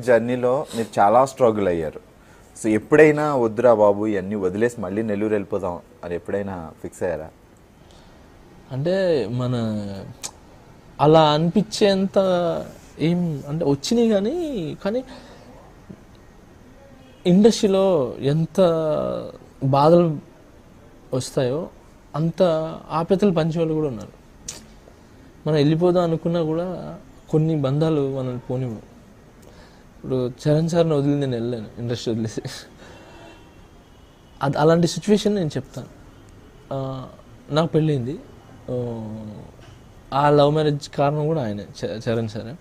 జర్నీలో మీరు చాలా స్ట్రగుల్ అయ్యారు. సో ఎప్పుడైనా వద్దురా బాబు ఇవన్నీ వదిలేసి మళ్ళీ నెల్లూరు వెళ్ళిపోదాం అని ఎప్పుడైనా ఫిక్స్ అయ్యారా? అంటే మన అలా అనిపించేంత ఏం అంటే వచ్చినాయి కానీ ఇండస్ట్రీలో ఎంత బాధలు వస్తాయో అంత ఆప్యాయతలు పంచేవాళ్ళు కూడా ఉన్నారు. మనం వెళ్ళిపోదాం అనుకున్నా కూడా కొన్ని బంధాలు మనల్ని పోనివ్వు. ఇప్పుడు చరణ్ సార్ని వదిలి నేను వెళ్ళాను, ఇండస్ట్రీ వదిలేసి. అలాంటి సిచ్యువేషన్ నేను చెప్తాను. నాకు పెళ్ళింది, ఆ లవ్ మ్యారేజ్ కారణం కూడా ఆయనే, చరణ్ సారే.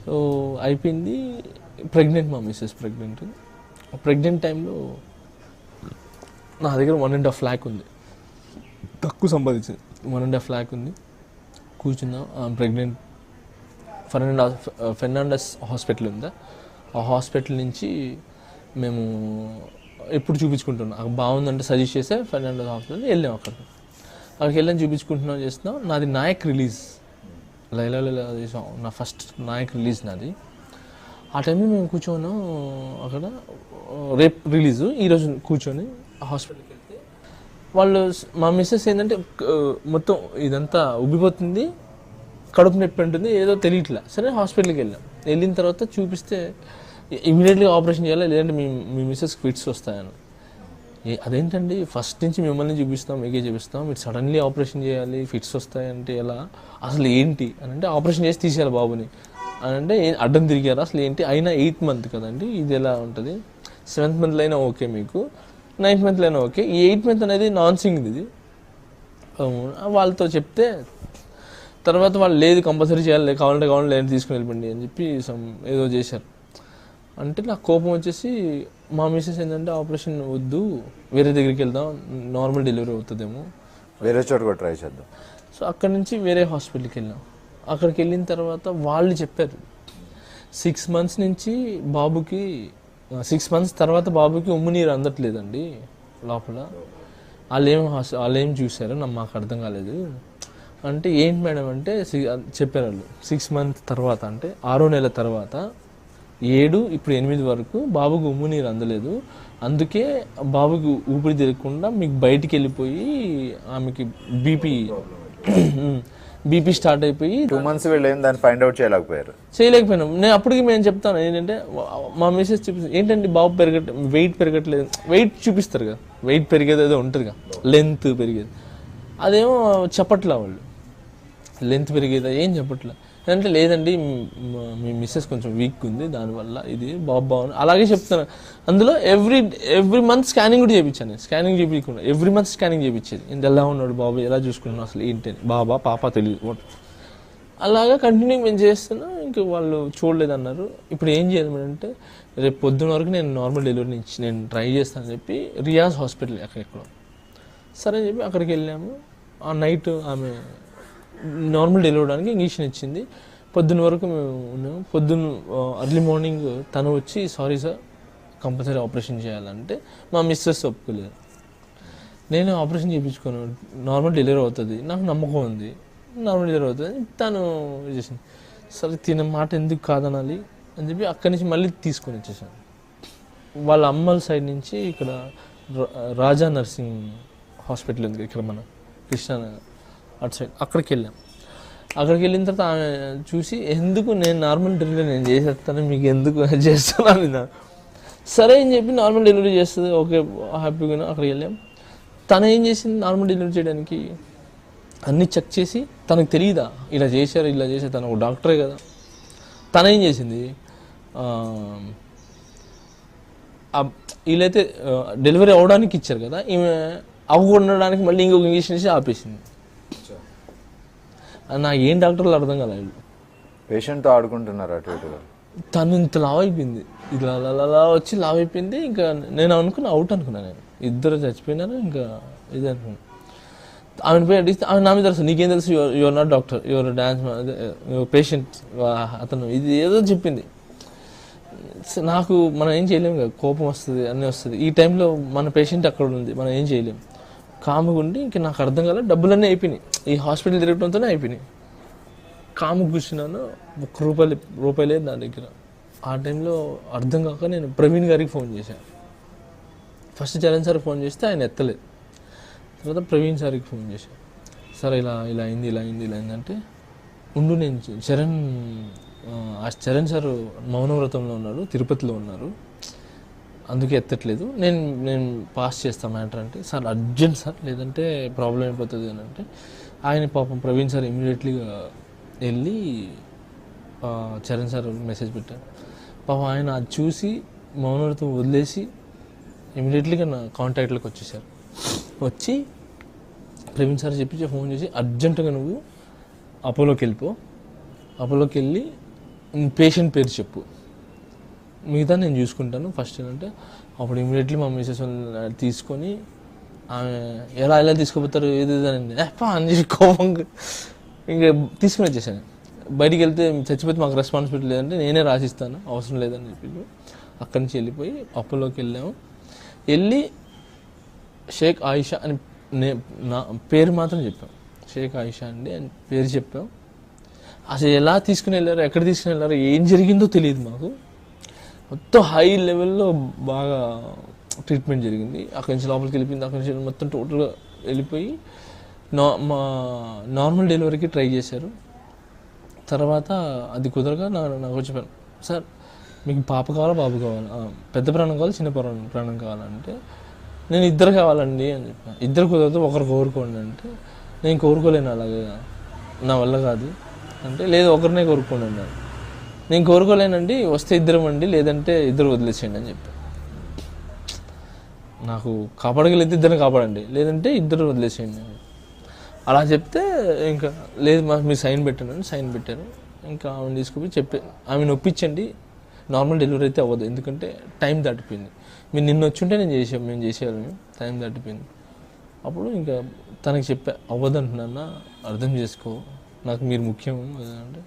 సో అయిపోయింది, ప్రెగ్నెంట్, మా మిస్సెస్ ప్రెగ్నెంట్ టైంలో నా దగ్గర 1.5 lakh ఉంది, తక్కువ సంపాదించింది. 1.5 lakh ఉంది, కూర్చుందాం. ప్రెగ్నెంట్, ఫెర్నాండస్ హాస్పిటల్ ఉందా, ఆ హాస్పిటల్ నుంచి మేము ఎప్పుడు చూపించుకుంటున్నాం, బాగుందంటే సజెస్ట్ చేస్తే ఫెర్నాండస్ హాస్పిటల్ వెళ్ళాం. అక్కడికి వెళ్ళాం, చూపించుకుంటున్నాం, చేస్తున్నాం. నాది నాయక్ రిలీజ్, లైలా చేసాం, నా ఫస్ట్ నాయక్ రిలీజ్ నాది. ఆ టైంలో మేము కూర్చోన్నాం అక్కడ, రేపు రిలీజు, ఈరోజు కూర్చొని హాస్పిటల్కి వెళ్తే వాళ్ళు, మా మిస్సెస్ ఏంటంటే మొత్తం ఇదంతా ఉబ్బిపోతుంది, కడుపు నొప్పి ఉంటుంది, ఏదో తెలియట్లే. సరే హాస్పిటల్కి వెళ్ళిన తర్వాత చూపిస్తే ఇమీడియట్లీ ఆపరేషన్ చేయాలి, లేదంటే మీ మిస్సెస్కి ఫిట్స్ వస్తాయని. అదేంటండి, ఫస్ట్ నుంచి మిమ్మల్ని చూపిస్తాం, మీకే చూపిస్తాం, మీరు సడన్లీ ఆపరేషన్ చేయాలి, ఫిట్స్ వస్తాయంటే ఎలా, అసలు ఏంటి అని అంటే, ఆపరేషన్ చేసి తీసేయాలి బాబుని అని అంటే, అడ్డం తిరిగారు అసలు ఏంటి, అయినా 8th month కదండి, ఇది ఎలా ఉంటుంది, 7th month అయినా ఓకే, మీకు 9th month అయినా ఓకే, ఈ 8th month అనేది నాన్ సింగ్ ఇది. వాళ్ళతో చెప్తే తర్వాత వాళ్ళు లేదు కంపల్సరీ చేయాలి, కావాలంటే లేదు తీసుకుని వెళ్ళిపోండి అని చెప్పి ఏదో చేశారు. అంటే నాకు కోపం వచ్చేసి, మా మిస్సెస్ ఏంటంటే ఆపరేషన్ వద్దు, వేరే దగ్గరికి వెళ్దాం, నార్మల్ డెలివరీ అవుతుందేమో, వేరే చోట కూడా ట్రై చేద్దాం. సో అక్కడి నుంచి వేరే హాస్పిటల్కి వెళ్ళాం. అక్కడికి వెళ్ళిన తర్వాత వాళ్ళు చెప్పారు 6 months నుంచి బాబుకి, 6 months తర్వాత బాబుకి ఉమ్ము నీరు అందట్లేదండి లోపల. వాళ్ళేం చూసారో మాకు అర్థం కాలేదు. అంటే ఏంటి మేడం అంటే చెప్పారు వాళ్ళు, 6 months తర్వాత అంటే 6వ నెల తర్వాత 7, ఇప్పుడు 8 వరకు బాబుకు ఉమ్ము నీరు అందలేదు, అందుకే బాబుకి ఊపిరి తిరగకుండా మీకు బయటికి వెళ్ళిపోయి ఆమెకి బీపీ స్టార్ట్ అయిపోయి 2 months వెళ్ళేం దాన్ని ఫైండ్ అవుట్ చేయలేకపోయినాం. నేను అప్పటికి మేము చెప్తాను ఏంటంటే, మా మిస్సెస్ చూపిస్తాను ఏంటంటే బాబు వెయిట్ పెరగట్లేదు, వెయిట్ చూపిస్తారు కదా, వెయిట్ పెరిగేది ఏదో ఉంటుంది కదా, లెంత్ పెరిగేది, అదేమో చెప్పట్లా వాళ్ళు, లెంత్ పెరిగేదా ఏం చెప్పట్లా. అంటే లేదండి మీ మిస్సెస్ కొంచెం వీక్ ఉంది, దానివల్ల ఇది బాగుంది అలాగే చెప్తాను. అందులో ఎవ్రీ మంత్ స్కానింగ్ కూడా చేయించాను, స్కానింగ్ చేయించకుండా ఎవ్రీ మంత్ స్కానింగ్ చేయించేది, ఇంత ఎలా ఉన్నాడు బాబు, ఎలా చూసుకుంటున్నాను, అసలు ఏంటి బాబా పాప తెలియదు. అలాగా కంటిన్యూ మేము చేస్తున్నా, ఇంక వాళ్ళు చూడలేదన్నారు. ఇప్పుడు ఏం చేయాలి అంటే, రేపు పొద్దున్న వరకు నేను నార్మల్ డెలివరీ నుంచి నేను ట్రై చేస్తానని చెప్పి రియాజ్ హాస్పిటల్ ఎక్కడెక్కడో సరే అని చెప్పి అక్కడికి వెళ్ళాము. ఆ నైట్ ఆమె నార్మల్ డెలివరీ అవ్వడానికి ఇంజక్షన్ ఇచ్చింది. పొద్దున్న వరకు మేము ఉన్నాము. పొద్దున్న అర్లీ మార్నింగ్ తను వచ్చి సారీ సార్ కంపల్సరీ ఆపరేషన్ చేయాలంటే మా మిస్సెస్ ఒప్పుకోలేదు. నేను ఆపరేషన్ చేయించుకోను, నార్మల్ డెలివరీ అవుతుంది, నాకు నమ్మకం ఉంది, నార్మల్ డెలివరీ అవుతుంది తను చేసింది. సరే తిన మాట ఎందుకు కాదనాలి అని చెప్పి అక్కడి నుంచి మళ్ళీ తీసుకొని వచ్చేసాను. వాళ్ళ అమ్మల సైడ్ నుంచి ఇక్కడ రాజా నర్సింగ్ హాస్పిటల్ ఉంది ఇక్కడ మన కృష్ణా అటు సైడ్, అక్కడికి వెళ్ళాం. అక్కడికి వెళ్ళిన తర్వాత ఆమె చూసి ఎందుకు నేను నార్మల్ డెలివరీ నేను చేసేస్తాను, మీకు ఎందుకు చేస్తున్నాను, సరే అని చెప్పి నార్మల్ డెలివరీ చేస్తుంది, ఓకే హ్యాపీగా. అక్కడికి వెళ్ళాం. తను ఏం చేసింది, నార్మల్ డెలివరీ చేయడానికి అన్నీ చెక్ చేసి, తనకు తెలియదా ఇలా చేశారు ఇలా చేశారు, తను ఒక డాక్టరే కదా. తను ఏం చేసింది, వీళ్ళైతే డెలివరీ అవ్వడానికి ఇచ్చారు కదా, ఈమె అవ్వకుండడానికి మళ్ళీ ఇంకొక ఇంజక్షన్ ఇచ్చి ఆపేసింది. నాకు ఏం డాక్టర్లు అర్థం కాలేదు, పేషెంట్తో ఆడుకుంటున్నారు అటు ఇటుగా. తను ఇంత లావ్ అయిపోయింది, ఇలా అలా వచ్చి లావ్ అయిపోయింది. ఇంకా నేను అనుకున్నా అవుట్ అనుకున్నాను, నేను ఇద్దరు చచ్చిపోయినారు, ఇంకా ఇది అనుకున్నాను. ఆమెను పోయి అడిగితే ఆమె నా మీద తెలుసు, నీకేం తెలుసు, your not doctor, your dance patient, అతను ఇది ఏదో చెప్పింది. నాకు మనం ఏం చేయలేము కదా, కోపం వస్తుంది, అన్నీ వస్తుంది. ఈ టైంలో మన పేషెంట్ అక్కడ ఉంది, మనం ఏం చేయలేము. కాముగా ఉండి ఇంక నాకు అర్థం కాలేదు, డబ్బులన్నీ అయిపోయినాయి, ఈ హాస్పిటల్ తిరగడంతోనే అయిపోయినాయి. కాము కూర్చున్నాను, ₹1 లేదు నా దగ్గర. ఆ టైంలో అర్థం కాక నేను ప్రవీణ్ గారికి ఫోన్ చేశాను. ఫస్ట్ చరణ్ సార్కి ఫోన్ చేస్తే ఆయన ఎత్తలేదు. తర్వాత ప్రవీణ్ సార్కి ఫోన్ చేశాను. సార్ ఇలా అయిందంటే ఉండు నేను చరణ్ సార్ మౌనవ్రతంలో ఉన్నారు, తిరుపతిలో ఉన్నారు, అందుకే ఎత్తట్లేదు, నేను పాస్ చేస్తాను మ్యాటర్ అంటే, సార్ అర్జెంట్ సార్ లేదంటే ప్రాబ్లం అయిపోతుంది అని అంటే ఆయన పాపం ప్రవీణ్ సార్ ఇమీడియట్లీగా వెళ్ళి చరణ్ సార్ మెసేజ్ పెట్టారు. పాపం ఆయన అది చూసి మౌనవ్రతం వదిలేసి ఇమీడియట్లీగా నా కాంటాక్ట్లోకి వచ్చేసారు. వచ్చి ప్రవీణ్ సార్ చెప్పి ఫోన్ చేసి అర్జెంటుగా నువ్వు అపోలోకి వెళ్ళిపో, అపోలోకి వెళ్ళి పేషెంట్ పేరు చెప్పు, మిగతా నేను చూసుకుంటాను ఫస్ట్ ఏంటంటే. అప్పుడు ఇమీడియట్లీ మా మిసెస్ తీసుకొని ఆమె ఎలా తీసుకుపోతారు ఏది అని చెప్పి కోపంగా ఇంకా తీసుకుని వచ్చేసాను. బయటికి వెళ్తే చచ్చిపోతే మాకు రెస్పాన్సిబిలిటీ లేదంటే నేనే రాసిస్తాను, అవసరం లేదని చెప్పి అక్కడి నుంచి వెళ్ళిపోయి అపోలోకి వెళ్ళాము. వెళ్ళి షేక్ ఆయిషా అని నా పేరు మాత్రం చెప్పాం, షేక్ ఆయిషా అండి అని పేరు చెప్పాం. అసలు ఎలా తీసుకుని వెళ్ళారో, ఎక్కడ తీసుకుని వెళ్ళారో, ఏం జరిగిందో తెలియదు మాకు. మొత్తం హై లెవెల్లో బాగా ట్రీట్మెంట్ జరిగింది. అక్కడి నుంచి లోపలికి వెళ్ళిపోయింది, అక్కడి నుంచి మొత్తం టోటల్గా వెళ్ళిపోయి మా నార్మల్ డెలివరీకి ట్రై చేశారు. తర్వాత అది కుదరగా నాకు చెప్పాను, సార్ మీకు పాప కావాలా బాబు కావాలా, పెద్ద ప్రాణం కావాలి చిన్న ప్రాణం కావాలంటే నేను ఇద్దరు కావాలండి అని చెప్పాను. ఇద్దరు కుదరదు ఒకరు కోరుకోండి అంటే నేను కోరుకోలేను, అలాగే నా వల్ల కాదు అంటే లేదు ఒకరినే కోరుకోండి అన్నాను. నేను కోరుకోలేనండి, వస్తే ఇద్దరం అండి లేదంటే ఇద్దరు వదిలేసేయండి అని చెప్పాను. నాకు కాపాడగలిగితే ఇద్దరిని కాపాడండి లేదంటే ఇద్దరు వదిలేసేయండి అలా చెప్తే ఇంకా లేదు మీరు సైన్ పెట్టాను, సైన్ పెట్టారు. ఇంకా ఆమెను తీసుకుపోయి ఆమెను ఒప్పించండి, నార్మల్ డెలివరీ అయితే అవ్వదు ఎందుకంటే టైం దాటిపోయింది, మీరు నిన్న వచ్చుంటే మేము చేసేవాళ్ళం, టైం దాటిపోయింది. అప్పుడు ఇంకా తనకి చెప్పా అవ్వదు అంటున్నా, అర్థం చేసుకో, నాకు మీరు ముఖ్యం అంటే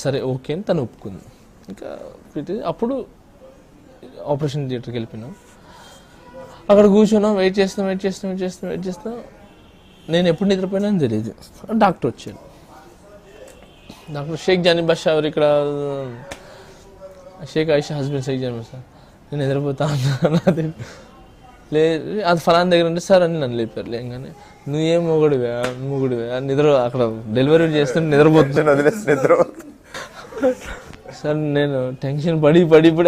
సరే ఓకే అని తను ఒప్పుకుంది. ఇంకా అప్పుడు ఆపరేషన్ థియేటర్కి వెళ్ళిపోయినాం. అక్కడ కూర్చున్నాం, వెయిట్ చేస్తాం. నేను ఎప్పుడు నిద్రపోయినా అని తెలియదు. డాక్టర్ వచ్చాడు, డాక్టర్ షేక్ జానీ బాషా ఎవరు ఇక్కడ, షేక్ ఆయిషా హస్బెండ్ షేక్ జానీ బాషా. నేను నిద్రపోతా అన్నది లేదు, అది ఫలానా దగ్గర ఉంటే సార్ అని నన్ను లేపారు. లేగానే నువ్వేం మొగుడివా నిద్ర అక్కడ డెలివరీ చేస్తుంటే నిద్రపోతున్నా సార్. నేను టెన్షన్ పడి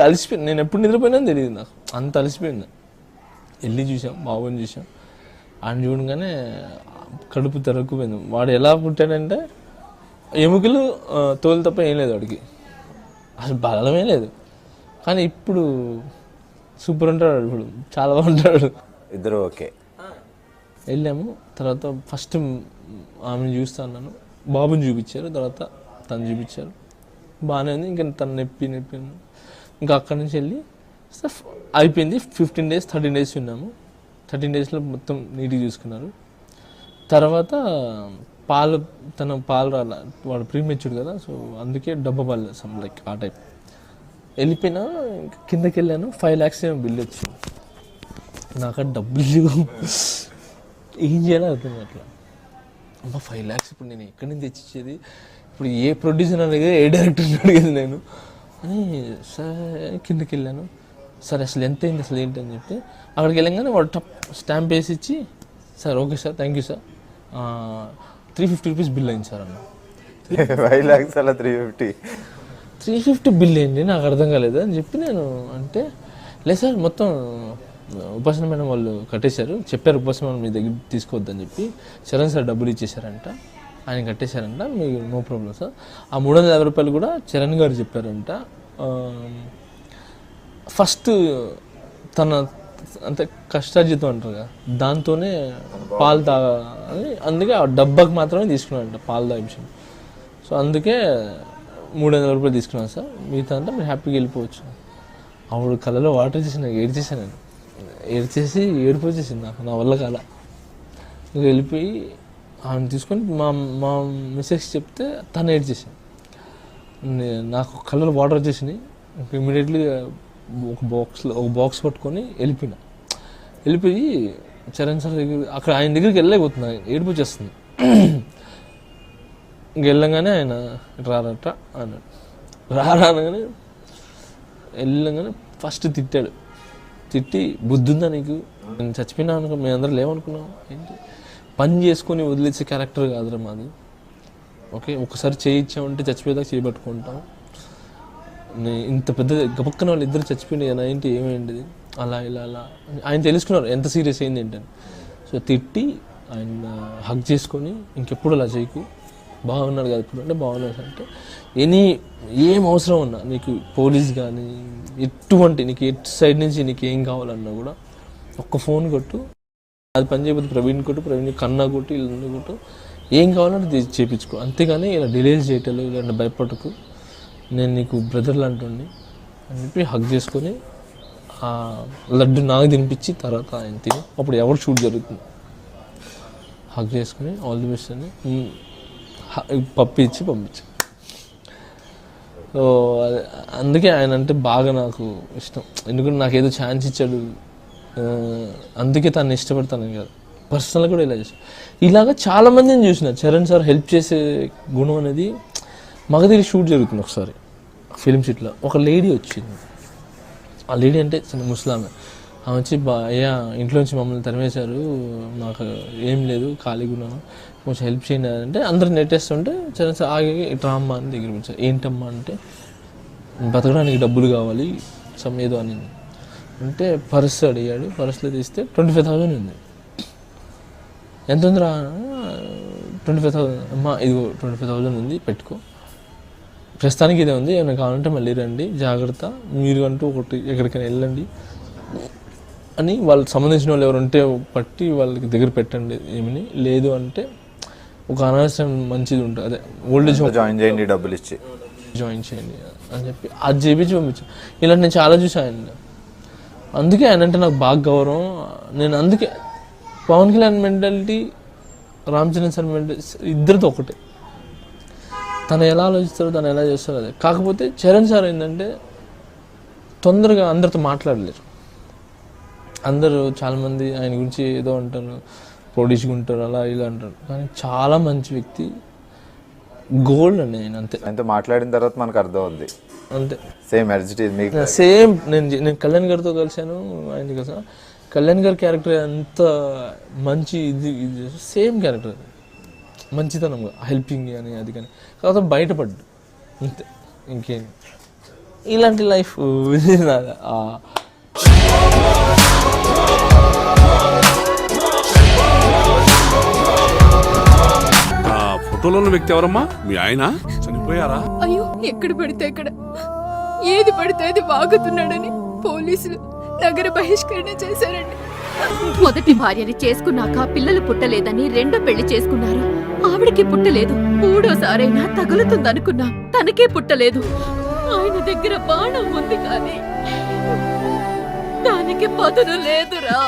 అలసిపోయింది. నేను ఎప్పుడు నిద్రపోయినా తెలియదు, నాకు అంత అలసిపోయింది. వెళ్ళి చూసాం, బాబుని చూసాం. ఆయన చూడగానే కడుపు తెరక్కుపోయింది. వాడు ఎలా పుట్టాడంటే ఎముకలు తోలు తప్ప ఏం లేదు వాడికి, అసలు బలమే లేదు. కానీ ఇప్పుడు సూపర్ ఉంటాడు, ఇప్పుడు చాలా బాగుంటాడు. ఇద్దరు ఓకే. వెళ్ళాము. తర్వాత ఫస్ట్ ఆమెను చూస్తా అన్నాను, బాబుని చూపించారు, తర్వాత తను చూపించారు, బాగానే ఉంది. ఇంకా తను నొప్పి ఇంకా అక్కడి నుంచి వెళ్ళి అయిపోయింది. 15 days 13 days ఉన్నాము. 13 daysలో మొత్తం నీట్గా చూసుకున్నారు. తర్వాత తన పాలు రాల, వాడు ప్రీమెచ్యూర్డ్ కదా, సో అందుకే డబ్బా పాలు సమ్ లైక్ ఆ టైప్. వెళ్ళిపోయినా కిందకి వెళ్ళాను, 5 lakhs ఏమో బిల్ వచ్చింది. నాకు డబ్బులు ఏం చేయాలో అర్థం అట్లా. అమ్మ 5 lakhs ఇప్పుడు నేను ఎక్కడి నుంచి తెచ్చిచ్చేది, ఇప్పుడు ఏ ప్రొడ్యూసర్ అడిగేది ఏ డైరెక్టర్ని అడిగేది నేను అని. సరే కిందకి వెళ్ళాను, సరే అసలు ఎంత అయింది అసలు ఏంటి అని చెప్పి అక్కడికి వెళ్ళగానే వాడు స్టాంప్ వేసి ఇచ్చి sir okay sir thank you sir 350 rupees bill అయింది సార్ అన్న. 5 lakhs అలా 350 బిల్ ఏంటి నాకు అర్థం కాలేదు అని చెప్పి నేను అంటే, లేదు సార్ మొత్తం ఉపాసన మేడం వాళ్ళు కట్టేశారు, చెప్పారు ఉపాసన మేడం మీ దగ్గర తీసుకోవద్దని చెప్పి చరణ్ సార్ డబ్బులు ఇచ్చేసారంట, ఆయన కట్టేశారంట, మీకు నో ప్రాబ్లం సార్. ఆ 350 రూపాయలు కూడా చరణ్ గారు చెప్పారంట. ఫస్ట్ తన అంటే కష్టార్జితం అంటారు కదా, దాంతోనే పాలు తాగాలని, అందుకే ఆ డబ్బాకి మాత్రమే తీసుకున్నాడంట పాలు తాగించాం. సో అందుకే 300 రూపాయలు తీసుకున్నాను సార్, మిగతా అంతా మీరు హ్యాపీగా వెళ్ళిపోవచ్చు. అప్పుడు కళ్ళలో వాటర్ చేసి నాకు ఏడ్చేసాను, నేను ఏడ్చేసి ఏడుపు వచ్చేసింది నాకు, నా వల్ల కాల. ఇంకా వెళ్ళిపోయి ఆమెను తీసుకొని మా మిస్సెస్ చెప్తే తను ఏడ్చేసాను. నాకు కళ్ళలో వాటర్ వచ్చేసినాయి. ఇమీడియట్లీ ఒక బాక్స్ పట్టుకొని వెళ్ళిపోయి చరణ్ సార్ దగ్గర, అక్కడ ఆయన దగ్గరికి వెళ్ళలేకపోతున్నా, ఏడుపు వచ్చేస్తుంది. ఇంక వెళ్ళంగానే ఆయన రారట అన్నాడు. రానగానే వెళ్ళగానే ఫస్ట్ తిట్టాడు. తిట్టి బుద్ధి ఉందా నీకు, నేను చచ్చిపోయినా అనుకో మేము అందరం లేవనుకున్నాం ఏంటి, పని చేసుకొని వదిలేసే క్యారెక్టర్ కాదురా మాది. ఓకే, ఒకసారి చేయించామంటే చచ్చిపోయేదాకా చేయబట్టుకుంటాం. ఇంత పెద్ద గబక్కన వాళ్ళు ఇద్దరు చచ్చిపోయినాయి ఏంటి, ఏమైంది అలా ఇలా అలా ఆయన తెలుసుకున్నారు ఎంత సీరియస్ అయింది ఏంటని. సో తిట్టి ఆయన హగ్ చేసుకొని ఇంకెప్పుడు అలా చేయకు, బాగున్నాడు కదా ఇప్పుడు అంటే బాగున్నాడు అంటే ఏం అవసరం ఉన్నా నీకు పోలీస్ కానీ ఎటువంటి నీకు ఎటు సైడ్ నుంచి నీకు ఏం కావాలన్నా కూడా ఒక్క ఫోన్ కొట్టు, అది పని చేయకపోతే ప్రవీణ్ కొట్టు, ప్రవీణ్ కన్నా కొట్టు, ఇల్లు కొట్టు, ఏం కావాలంటే చేయించుకో, అంతేగాని ఇలా డిలేస్ చేయటం ఇలాంటి భయపడకు, నేను నీకు బ్రదర్ లాంటి అని చెప్పి హగ్ చేసుకొని ఆ లడ్డు నాకు తినిపించి తర్వాత ఆయన తిని అప్పుడు ఎవరు షూట్ జరుగుతుంది హగ్ చేసుకుని ఆల్ ది బెస్ట్ అని పప్పు ఇచ్చి పంపించి. సో అందుకే ఆయన అంటే బాగా నాకు ఇష్టం, ఎందుకంటే నాకు ఏదో ఛాన్స్ ఇచ్చాడు, అందుకే తను ఇష్టపడతాను కాదు, పర్సనల్గా కూడా ఇలా చేశాను. ఇలాగా చాలామందిని చూసిన చరణ్ సార్ హెల్ప్ చేసే గుణం అనేది. మగధీర షూట్ జరుగుతుంది ఒకసారి ఫిల్మ్ షూట్లో, ఒక లేడీ వచ్చింది. ఆ లేడీ అంటే చిన్న ముస్లామే, ఆమె వచ్చి అయ్యా ఇంట్లో నుంచి మమ్మల్ని తరిమేశారు, నాకు ఏం లేదు ఖాళీగా ఉన్నాను, కొంచెం హెల్ప్ చేయండి అంటే అందరు నెట్టేస్తుంటే చరణ్ సార్ ఆగి ఇట్రా అమ్మ అని దగ్గర పిలిచారు. ఏంటమ్మా అంటే బతకడానికి డబ్బులు కావాలి ఏదో అని అంటే పర్స్ అడిగాడు. పర్స్లో తీస్తే 25,000 ఉంది. ఎంత ఉందిరా? 25,000 అమ్మా, ఇదిగో 25,000 ఉంది, పెట్టుకో, ప్రస్తుతానికి ఇదే ఉంది, ఏమైనా కావాలంటే మళ్ళీ రండి, జాగ్రత్త, మీరు అంటూ ఒకటి ఎక్కడికైనా వెళ్ళండి అని వాళ్ళకి సంబంధించిన వాళ్ళు ఎవరు ఉంటే పట్టి వాళ్ళకి దగ్గర పెట్టండి. ఏమని లేదు అంటే ఒక అనాథాశ్రమం మంచిది ఉంటుంది, అదే ఓల్డేజ్ హోమ్ జాయిన్ చేయండి, డబ్బులు ఇచ్చి జాయిన్ చేయండి అని చెప్పి అది చేయించి పంపించాను. ఇలాంటి నేను చాలా చూసాను ఆయన. అందుకే ఆయన అంటే నాకు బాగా గౌరవం. నేను అందుకే Pawan Kalyan mentality, Ram Charan sir mentality ఇద్దరితో ఒకటే. తను ఎలా ఆలోచిస్తారో తను ఎలా చేస్తారో అదే. కాకపోతే చరణ్ సార్ ఏంటంటే తొందరగా అందరితో మాట్లాడలేరు. అందరూ చాలామంది ఆయన గురించి ఏదో అంటారు, ప్రొడ్యూస్గా ఉంటారు, అలా ఇలా అంటారు, కానీ చాలా మంచి వ్యక్తి, గోల్డ్ అండి ఆయన. అంతే, ఆయనతో మాట్లాడిన తర్వాత మనకు అర్థం అవుద్ది. అంతే, సేమ్ ఎనర్జిటీ మీకు సేమ్. నేను కళ్యాణ్ గారితో కలిసాను, ఆయన కలిసాను. కళ్యాణ్ గారి క్యారెక్టర్ అంత మంచి ఇది సేమ్ క్యారెక్టర్, మంచితనంగా హెల్పింగ్ అని అది కానీ, కాకపోతే బయటపడ్డు అంతే, ఇంకేం. ఇలాంటి లైఫ్ ఫోటోలో ఉన్న వ్యక్తి ఎవరమ్మా? మీ ఆయన చనిపోయారా? అయ్యో, ఎక్కడ పడితే అక్కడ ఏది పడితే అది వాగుతున్నాడని పోలీసులు నగర బహిష్కరణ చేశారండి. మొదటి భార్యని చేసుకున్నాక పిల్లలు పుట్టలేదని రెండో పెళ్లి చేసుకున్నారు. ఆవిడకి పుట్టలేదు. మూడోసారైనా తగులుతుందనుకున్నా, తనకే పుట్టలేదు. ఆయన దగ్గర బాణం ఉంది కానీ దానికి పదును లేదురా.